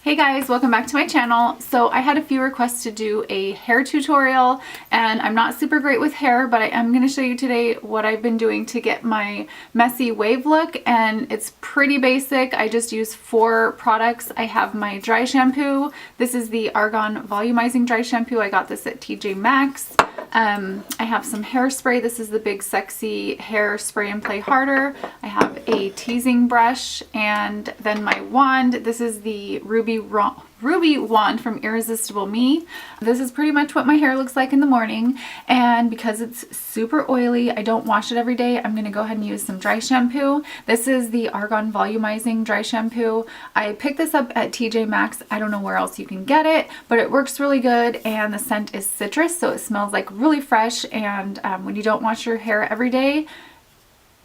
Hey guys, welcome back to my channel. So I had a few requests to do a hair tutorial, and I'm not super great with hair, but I am going to show you today what I've been doing to get my messy wave look, and it's pretty basic. I just use 4 products. I have my dry shampoo. This is the Argan volumizing dry shampoo. I got this at TJ Maxx. I have some hairspray. This is the Big Sexy Hair Spray and Play Harder. I have a teasing brush, and then my wand. This is the Ruby wand from Irresistible Me. This is pretty much what my hair looks like in the morning, and because it's super oily, I don't wash it every day. I'm going to go ahead and use some dry shampoo. This is the Argan volumizing dry shampoo. I picked this up at TJ Maxx. I don't know where else you can get it, but it works really good, and the scent is citrus, so it smells like really fresh. And when you don't wash your hair every day,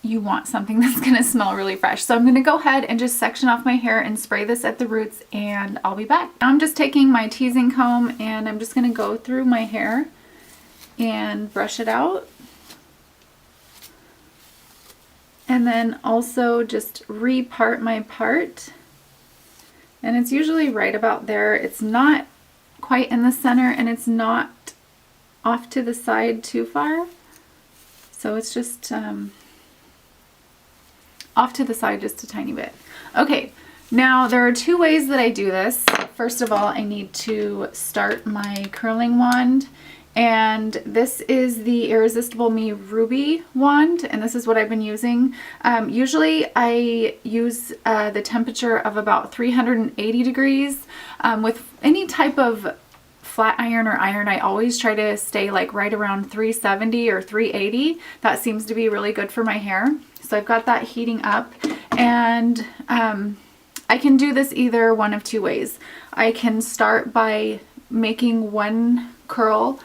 you want something that's going to smell really fresh. So I'm going to go ahead and just section off my hair and spray this at the roots, and I'll be back. Now I'm just taking my teasing comb and I'm just going to go through my hair and brush it out. And then also just repart my part. And it's usually right about there. It's not quite in the center, and it's not off to the side too far. So it's just off to the side just a tiny bit. Okay, now there are 2 ways that I do this. First of all, I need to start my curling wand, and this is the Irresistible Me Ruby wand, and this is what I've been using. Usually I use the temperature of about 380 degrees. With any type of flat iron or iron, I always try to stay like right around 370 or 380. That seems to be really good for my hair. So I've got that heating up, and I can do this either one of 2 ways. I can start by making 1 curl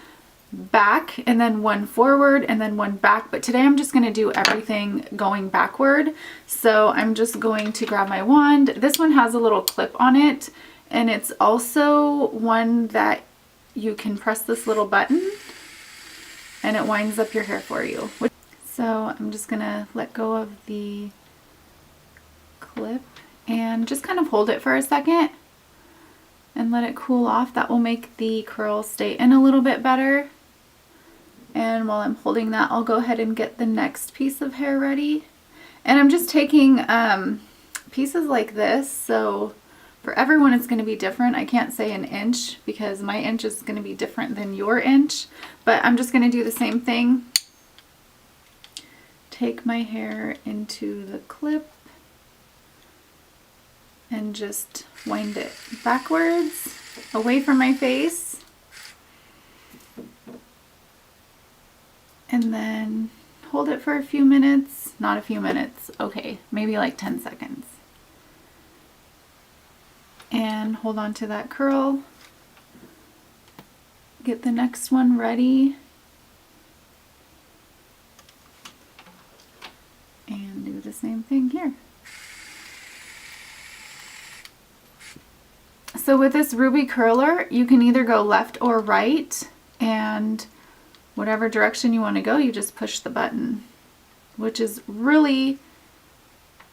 back and then 1 forward and then 1 back, but today I'm just going to do everything going backward. So I'm just going to grab my wand. This one has a little clip on it, and it's also one that you can press this little button and it winds up your hair for you. So I'm just going to let go of the clip and just kind of hold it for a second and let it cool off. That will make the curl stay in a little bit better. And while I'm holding that, I'll go ahead and get the next piece of hair ready. And I'm just taking pieces like this. So for everyone it's going to be different. I can't say an inch because my inch is going to be different than your inch. But I'm just going to do the same thing. Take my hair into the clip and just wind it backwards away from my face, and then hold it for a few minutes. Not a few minutes, okay, maybe like 10 seconds, and hold on to that curl. Get the next one ready and do the same thing here. So with this Ruby curler, you can either go left or right, and whatever direction you want to go, you just push the button, which is really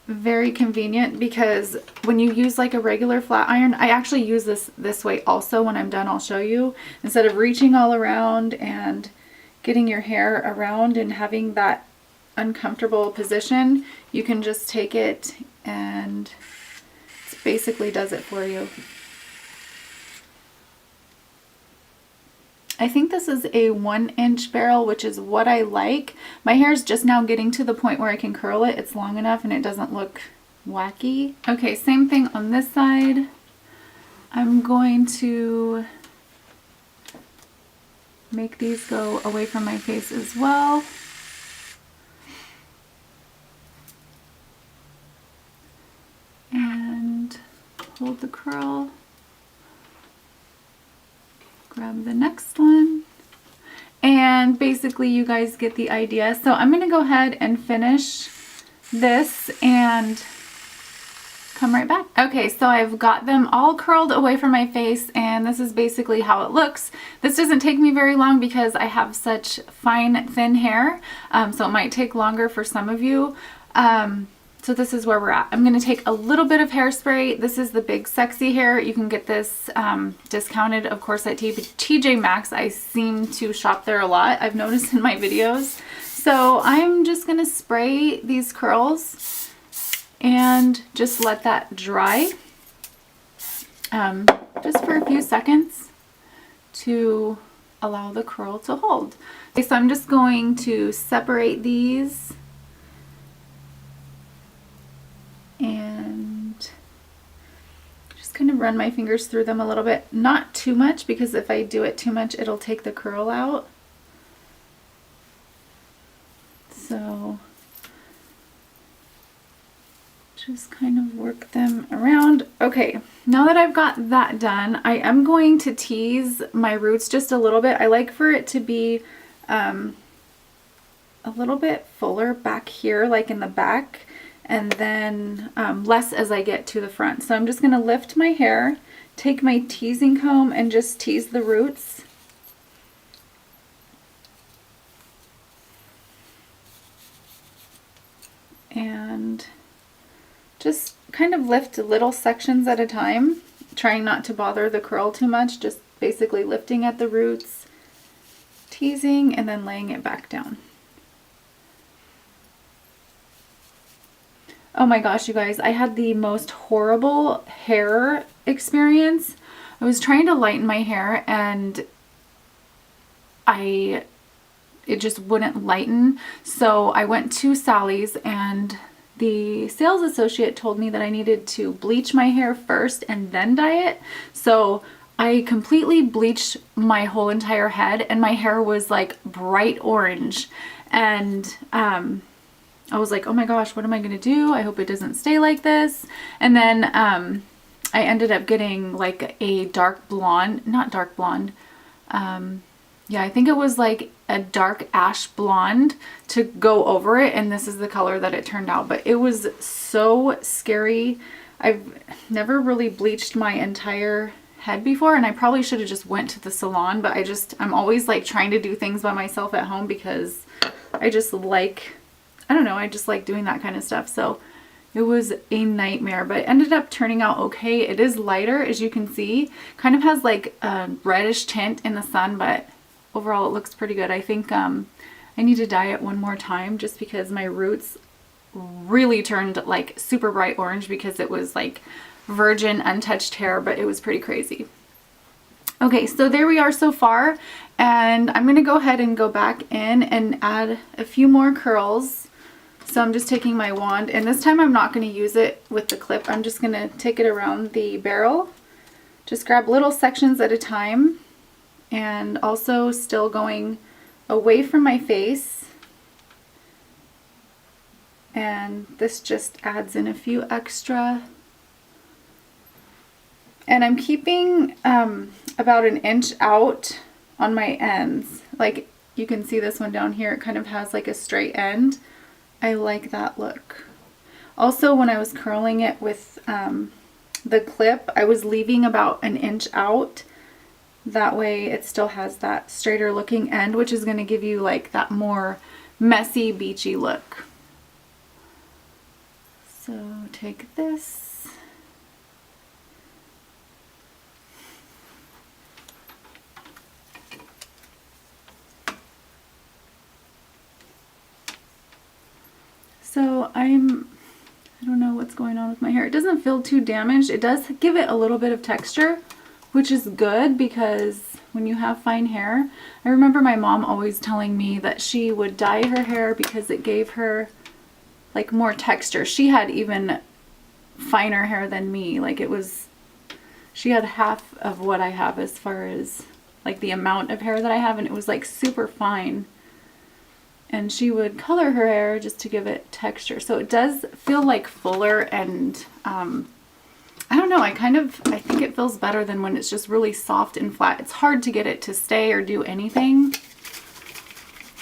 very convenient, because when you use like a regular flat iron, I actually use this way also. When I'm done, I'll show you. Instead of reaching all around and getting your hair around and having that uncomfortable position, you can just take it and it basically does it for you. I think this is a 1-inch barrel, which is what I like. My hair is just now getting to the point where I can curl it. It's long enough and it doesn't look wacky. Okay, same thing on this side. I'm going to make these go away from my face as well. And hold the curl. Grab the next one, and basically you guys get the idea. So I'm going to go ahead and finish this and come right back. Okay, so I've got them all curled away from my face, and this is basically how it looks. This doesn't take me very long because I have such fine, thin hair, so it might take longer for some of you. So this is where we're at. I'm going to take a little bit of hairspray. This is the Big Sexy Hair. You can get this discounted, of course, at TJ Maxx. I seem to shop there a lot, I've noticed in my videos. So I'm just going to spray these curls and just let that dry just for a few seconds to allow the curl to hold. Okay, so I'm just going to separate these and just kind of run my fingers through them a little bit. Not too much, because if I do it too much, it'll take the curl out. So just kind of work them around. Okay, now that I've got that done, I am going to tease my roots just a little bit. I like for it to be a little bit fuller back here, like in the back, and then less as I get to the front. So I'm just going to lift my hair, take my teasing comb, and just tease the roots. And just kind of lift little sections at a time, trying not to bother the curl too much, just basically lifting at the roots, teasing, and then laying it back down. Oh my gosh, you guys, I had the most horrible hair experience. I was trying to lighten my hair and it just wouldn't lighten. So I went to Sally's and the sales associate told me that I needed to bleach my hair first and then dye it. So I completely bleached my whole entire head and my hair was like bright orange. And I was like, oh my gosh, what am I going to do? I hope it doesn't stay like this. And then I ended up getting like a dark blonde, not dark blonde. Yeah, I think it was like a dark ash blonde to go over it. And this is the color that it turned out. But it was so scary. I've never really bleached my entire head before. And I probably should have just went to the salon. But I'm always like trying to do things by myself at home because I just like, I don't know, I just like doing that kind of stuff. So it was a nightmare, but it ended up turning out okay. It is lighter, as you can see. Kind of has like a reddish tint in the sun, but overall it looks pretty good. I think I need to dye it one more time just because my roots really turned like super bright orange because it was like virgin, untouched hair, but it was pretty crazy. Okay, so there we are so far, and I'm going to go ahead and go back in and add a few more curls. So I'm just taking my wand, and this time I'm not going to use it with the clip. I'm just going to take it around the barrel. Just grab little sections at a time, and also still going away from my face. And this just adds in a few extra. And I'm keeping about an inch out on my ends. Like you can see this one down here, it kind of has like a straight end. I like that look. Also, when I was curling it with the clip, I was leaving about an inch out. That way it still has that straighter looking end, which is going to give you like that more messy, beachy look. So take this. So I don't know what's going on with my hair. It doesn't feel too damaged. It does give it a little bit of texture, which is good because when you have fine hair, I remember my mom always telling me that she would dye her hair because it gave her like more texture. She had even finer hair than me. Like she had half of what I have as far as like the amount of hair that I have, and it was like super fine. And she would color her hair just to give it texture. So it does feel like fuller, and I don't know, I think it feels better than when it's just really soft and flat. It's hard to get it to stay or do anything.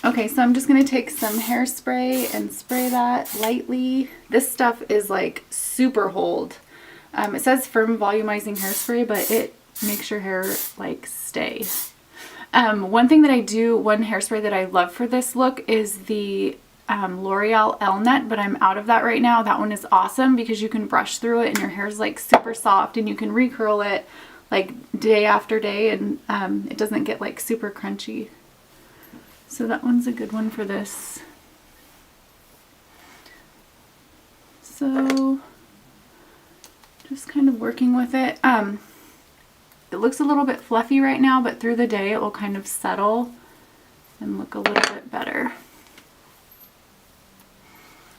Okay, so I'm just going to take some hairspray and spray that lightly. This stuff is like super hold. It says firm volumizing hairspray, but it makes your hair like stay. One hairspray that I love for this look is the L'Oreal Elnet, but I'm out of that right now. That one is awesome because you can brush through it and your hair's like super soft, and you can recurl it like day after day, and it doesn't get like super crunchy. So that one's a good one for this. So just kind of working with it. It looks a little bit fluffy right now, but through the day it will kind of settle and look a little bit better.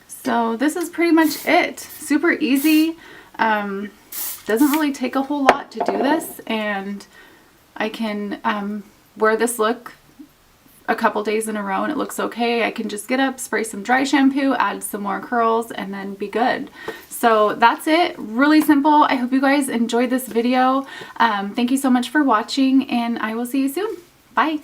So this is pretty much it. Super easy. Doesn't really take a whole lot to do this, and I can wear this look a couple days in a row and it looks okay. I can just get up, spray some dry shampoo, add some more curls, and then be good. So that's it. Really simple. I hope you guys enjoyed this video. Thank you so much for watching, and I will see you soon. Bye.